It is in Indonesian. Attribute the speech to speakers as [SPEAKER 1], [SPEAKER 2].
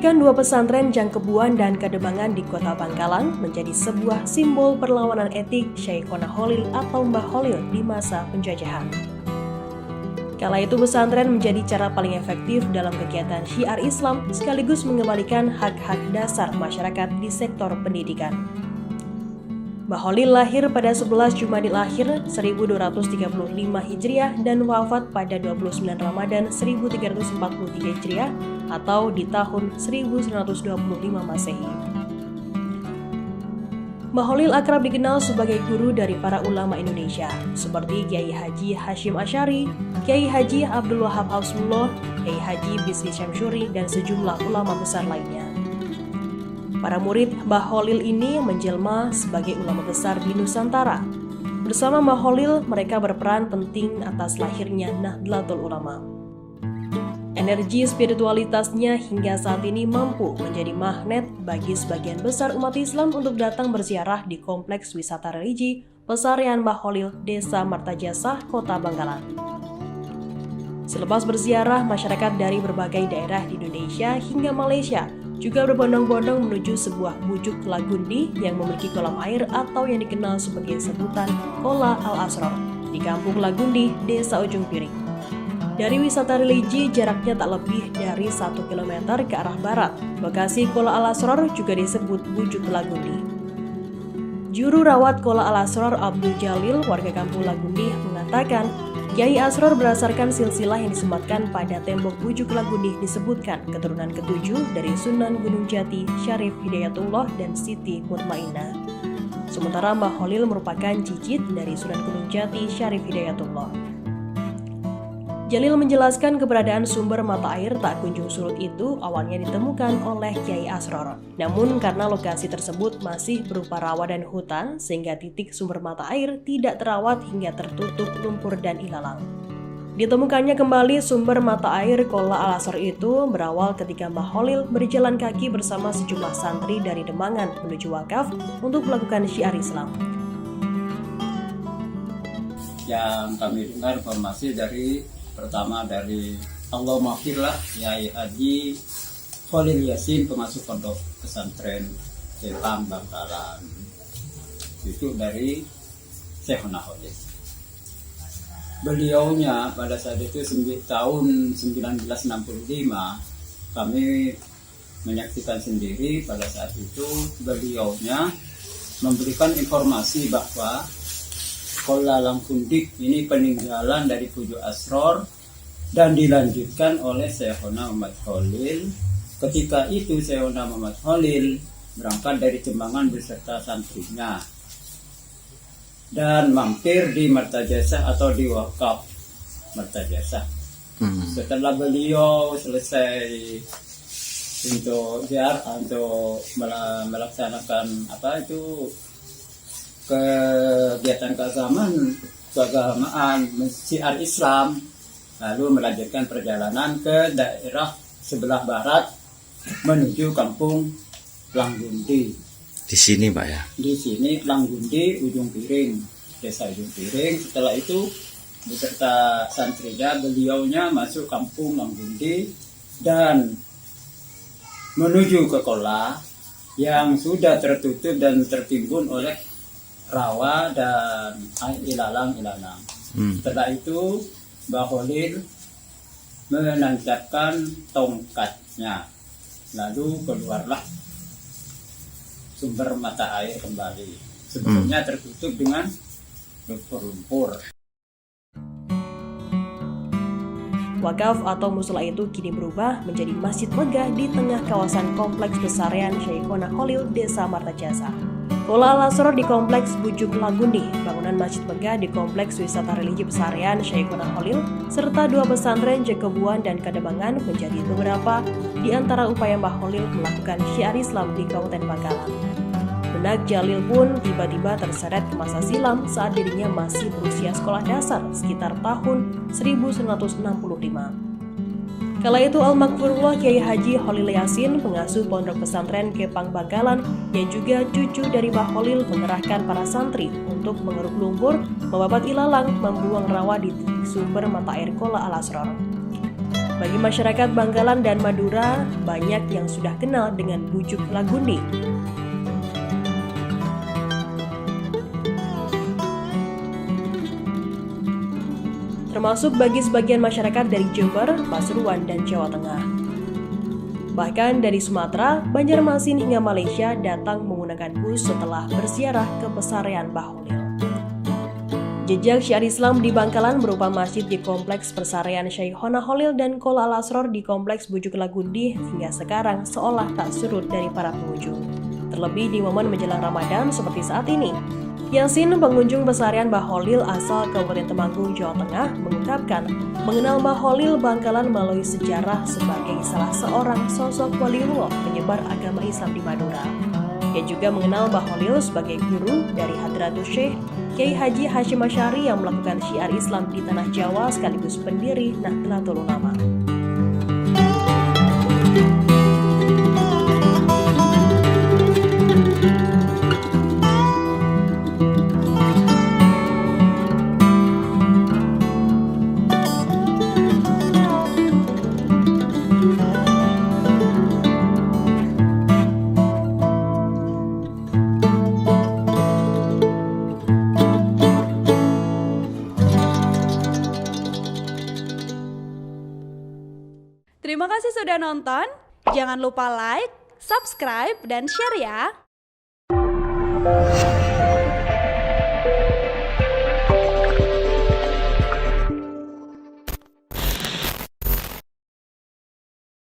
[SPEAKER 1] Mendirikan dua pesantren Jangkebuan dan Kademangan di Kota Bangkalan menjadi sebuah simbol perlawanan etik Syekhona Khalil atau Mbah Khalil di masa penjajahan. Kala itu pesantren menjadi cara paling efektif dalam kegiatan syiar Islam sekaligus mengembalikan hak-hak dasar masyarakat di sektor pendidikan. Mbah Khalil lahir pada 11 Jumadil Akhir 1235 Hijriah dan wafat pada 29 Ramadan 1343 Hijriah atau di tahun 1925 Masehi. Mbah Khalil akrab dikenal sebagai guru dari para ulama Indonesia seperti Kiai Haji Hasyim Asy'ari, Kiai Haji Abdul Wahab Ausmullah, Kiai Haji Bisri Syamsuri, dan sejumlah ulama besar lainnya. Para murid Mbah Khalil ini menjelma sebagai ulama besar di Nusantara. Bersama Mbah Khalil, mereka berperan penting atas lahirnya Nahdlatul Ulama. Energi spiritualitasnya hingga saat ini mampu menjadi magnet bagi sebagian besar umat Islam untuk datang berziarah di Kompleks Wisata Religi Pesarian Mbah Khalil, Desa Martajasa, Kota Bangkalan. Selepas berziarah, masyarakat dari berbagai daerah di Indonesia hingga Malaysia juga berbondong-bondong menuju sebuah bujuk Lagundi yang memiliki kolam air atau yang dikenal sebagai sebutan Qola Al-Asrar di Kampung Lagundi, Desa Ujung Piring. Dari wisata religi jaraknya tak lebih dari 1 km ke arah barat. Lokasi Qola Al-Asrar juga disebut bujuk Lagundi. Juru rawat Qola Al-Asrar Abdul Jalil, warga Kampung Lagundi, mengatakan Kiai Asrar berdasarkan silsilah yang disematkan pada tembok bujuk Lagundi disebutkan keturunan ke-7 dari Sunan Gunung Jati, Syarif Hidayatullah, dan Siti Mutmainah. Sementara Mbah Khalil merupakan cicit dari Sunan Gunung Jati, Syarif Hidayatullah. Jalil menjelaskan keberadaan sumber mata air tak kunjung surut itu awalnya ditemukan oleh Kiai Asrar. Namun karena lokasi tersebut masih berupa rawa dan hutan, sehingga titik sumber mata air tidak terawat hingga tertutup lumpur dan ilalang. Ditemukannya kembali sumber mata air Qola Al-Asrar itu berawal ketika Mbah Khalil berjalan kaki bersama sejumlah santri dari Demangan menuju Wakaf untuk melakukan syiar Islam.
[SPEAKER 2] Yang kami dengar informasi pertama dari Allah maghfirlah Kiai Haji Khalil Yasin, pengasuh pondok pesantren Kepang Bangkalan. Itu dari Syekhona Khalil. Beliaunya pada saat itu tahun 1965 kami menyaksikan sendiri pada saat itu beliaunya memberikan informasi bahwa Qola Langkundik ini peninggalan dari Pujuk Asrar dan dilanjutkan oleh Syekhona Muhammad Khalil. Ketika itu Syekhona Muhammad Khalil berangkat dari Demangan beserta santrinya dan mampir di Martajasa atau di Wakaf Martajasa. Setelah beliau selesai untuk melaksanakan kegiatan keagamaan syiar Islam, lalu melanjutkan perjalanan ke daerah sebelah barat menuju Kampung Langgundi.
[SPEAKER 3] Di sini, Pak ya?
[SPEAKER 2] Di sini Langgundi, Ujung Piring, Desa Ujung Piring. Setelah itu beserta santrinya beliaunya masuk Kampung Langgundi dan menuju ke Qola yang sudah tertutup dan tertimbun oleh rawa dan ilalang-ilalang. Setelah itu Mbah Khalil menancapkan tongkatnya, lalu keluarlah sumber mata air kembali. Sebelumnya tertutup dengan lumpur-lumpur.
[SPEAKER 1] Wakaf atau musola itu kini berubah menjadi masjid megah di tengah kawasan Kompleks Pesarian Syekhona Khalil, Desa Martajasa. Qola Al-Asrar di Kompleks Bujuk Lagundi, bangunan masjid megah di Kompleks Wisata Religi Pesarian Syekhona Khalil, serta dua pesantren Jangkebuan dan Kademangan menjadi beberapa di antara upaya Mbah Khalil melakukan syiar Islam di Kabupaten Bangkalan. Benak Jalil pun tiba-tiba terseret ke masa silam saat dirinya masih berusia sekolah dasar sekitar tahun 1965. Kala itu Al-Maghfurullah Kiai Haji Khalil Yasin, pengasuh pondok pesantren Kepang Bangkalan, yang juga cucu dari Mbah Khalil, mengerahkan para santri untuk mengeruk lumpur, membabat ilalang, membuang rawa di titik sumber mata air Qola Al-Asrar. Bagi masyarakat Bangkalan dan Madura, banyak yang sudah kenal dengan bujuk Lagundi. Termasuk bagi sebagian masyarakat dari Jember, Pasuruan, dan Jawa Tengah. Bahkan dari Sumatera, Banjarmasin hingga Malaysia datang menggunakan bus setelah berziarah ke pesarian Baholil. Jejak syiar Islam di Bangkalan berupa masjid di kompleks persarian Syekhona Holil dan Kola Al-Asror di kompleks Bujuk Lagundi hingga sekarang seolah tak surut dari para pengunjung. Terlebih di momen menjelang Ramadan seperti saat ini. Yasin, pengunjung pesarian Baholil asal Kabupaten Temanggung, Jawa Tengah, mengungkapkan mengenal Baholil Bangkalan melalui sejarah sebagai salah seorang sosok waliullah penyebar agama Islam di Madura. Ia juga mengenal Baholil sebagai guru dari Hadratus Syekh Kiai Haji Hashim Asy'ari yang melakukan syiar Islam di tanah Jawa sekaligus pendiri Nahdlatul Ulama.
[SPEAKER 3] Terima kasih sudah nonton. Jangan lupa like, subscribe, dan share ya.